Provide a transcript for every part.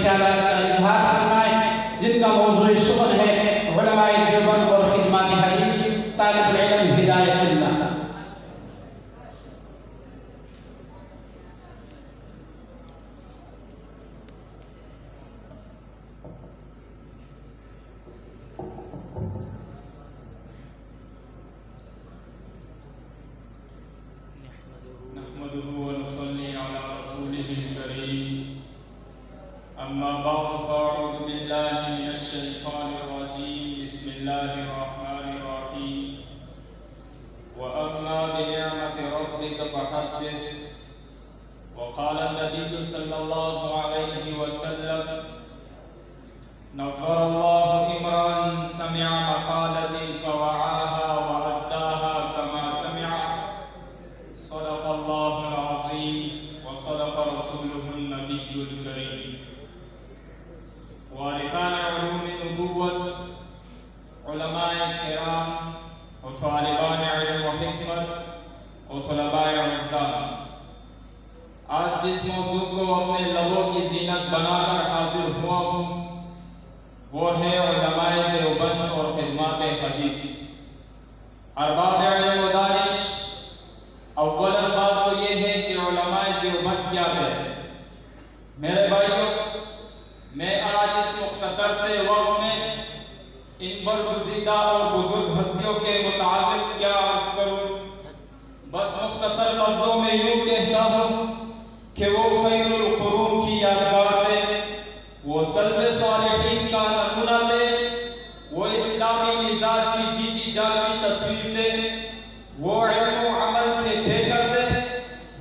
خیالات کا اظہار فرمائیں، جن کا موضوع سخن ہے علماء دیوبند اور خدمات حدیث، طالب العلم ہدایت اللہ۔ أما بعد فأعوذ بالله من الشيطان الرجيم بسم الله الرحمن الرحيم وأما بنعمة ربك فحدث وقال النبي صلى الله عليه وسلم نصر الله امرأ سمع مقالتي فوعاها وأداها كما سمع صدق الله العظيم وصدق رسوله النبي الكريم وارثان علوم النبوة علماء کرام و طالبان علم و حکمت و طلباء عزام، آج جس موضوع کو اپنے لبوں کی زینت بنا کر حاضر ہوا ہوں وہ ہے علماء دیوبند اور خدمات حدیث۔ ارباب علم و دانش، اول بات تو یہ ہے کہ علماء دیوبند کیا ہے۔ میرے بھائیوں، میں آج اس مختصر سے وقت میں ان برگزیدہ اور بزرگ ہستیوں کے متعلق کیا عرض کروں، بس مختصر لفظوں میں یوں کہتا ہوں کہ وہ خیر القرون کی یادگار تھے، وہ سلف صالحین کا نمونہ تھے، وہ اسلامی مزاج کی جیتی جاگتی تصویر تھے، وہ علم و عمل کے پیکر تھے،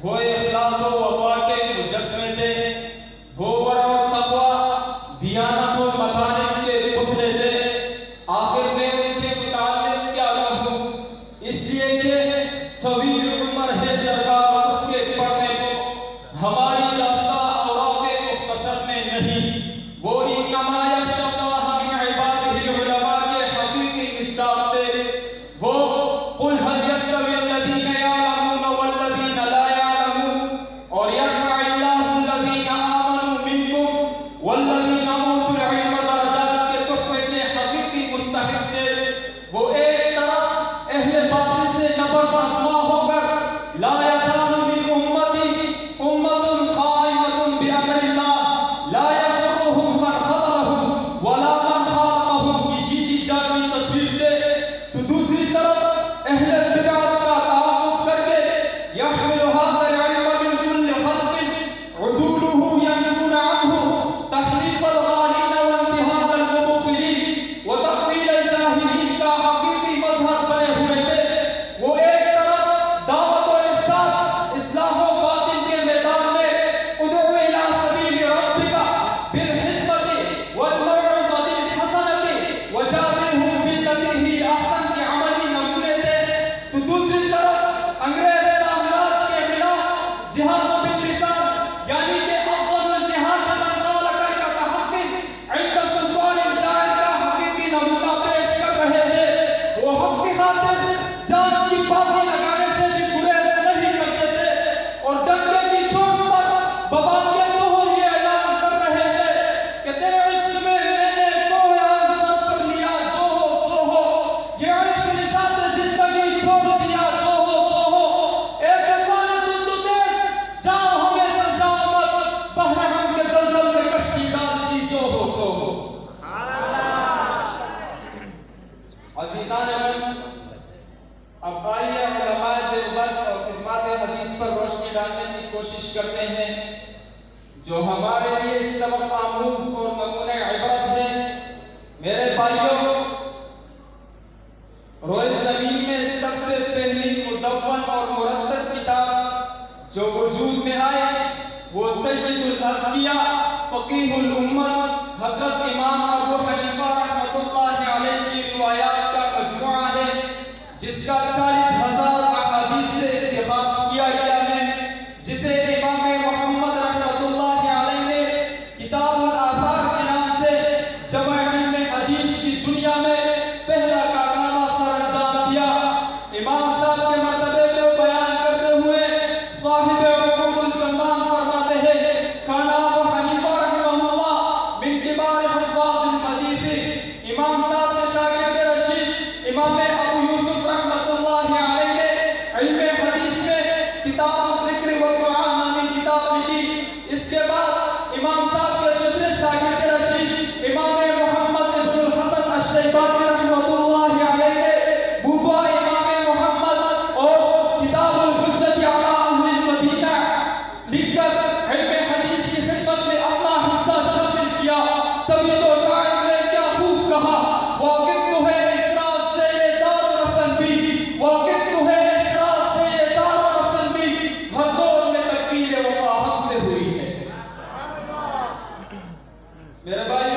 وہ اخلاص و وفا کے مجسمے تھے، وہ ورع و تقویٰ، دیانت و متانت کے پتلے تھے۔ آخر میں ان کے متعلق کیا کہوں، اس لیے کہ طویل عمر ہے درکار اس کے پڑھنے کو، ہماری داستان اوراق مختصر میں نہیں۔ وہ انما یخشی اللہ من عبادہ العلماء کے حقیقی مصداق تھے۔ وہ قل هل يستوي الذین یعلمون والذین لا یعلمون اور یرفع اللہ الذین آمنوا منکم والذین اوتوا العلم درجات کے تحفے کے حقیقی مستحق تھے۔ وہ ایک طرف اہل باطل سے نبرد آزما ہو کر لا یزال من امتی امت قائمۃ بامر اللہ لا یضرهم من خذلهم ولا من خالفهم کی جیتی جاگتی تصویر تھے، تو دوسری طرف اہل بدعت کا تعاقب کر کے يحمل هذا العلم من كل خلق عدوله ينفون عنه تحریف الغالین وانتهاک المبطلین وتقویل الجاہلین کا حقیقی مظہر بنے ہوئے تھے۔ وہ ایک طرف دعوت و ارشاد اصلاح و باطل کے میدان میں ادعو الی سبیل ربک بالحکمت والموعظۃ الحسنۃ وجادلہم باللتی ہی احسن کے عملی نمونے تھے، تو دوسری طرف انگریز سامراج کے خلاف جہاد باللسان یعنی کہ افضل الجہاد من قال کلمۃ حق عند سلطان الجائر کا حقیقی نمونہ پیش کر رہے تھے۔ وہ حق کی خاطر جان کی بازی لگانے سے بھی گریز نہیں کرتے تھے اور ڈنکے کی چوٹ پر ببانگے دوہل یہ اعلان کر رہے تھے کہ تیرے عشق میں نے کوہ انصر کر لیا، جو ہو سو ہو، یہ عشق نشاط زندگی چھوڑ دیا، جو ہو سو ہو، ایک عنوان تند و تیز جاؤ ہمیں سمجھاؤ مت، بحر ہم کے دلدل میں کشتی ڈال دی، جو ہو سو ہو۔ عزیزان من، اب آئیے علماء دیوبند اور خدمات حدیث پر روشنی ڈالنے کی کوشش کرتے ہیں جو ہمارے لیے سبق آموز اور نمونہ عبرت ہے۔ میرے بھائیوں، روئے زمین میں سب سے پہلی مدون اور مرتب کتاب جو وجود میں آئے وہ سید الادعیہ فقیہ الامت حضرت امام ابو حنیفہ رحمۃ اللہ علیہ کی روایات کا مجموعہ ہے، جس کا 40,000 احادیث سے اتفاق کیا گیا ہے، جسے امام محمد رحمۃ اللہ علیہ نے کتاب الآثار کے نام سے جمع علم حدیث کی دنیا میں پہلا کارنامہ سر انجام دیا۔ امام صاحب کے مرتبے کو بیان کرتے ہوئے صاحب عقود الجمان فرماتے ہیں، کانا ابو حنیفہ رحمہ اللہ میرے بھائیو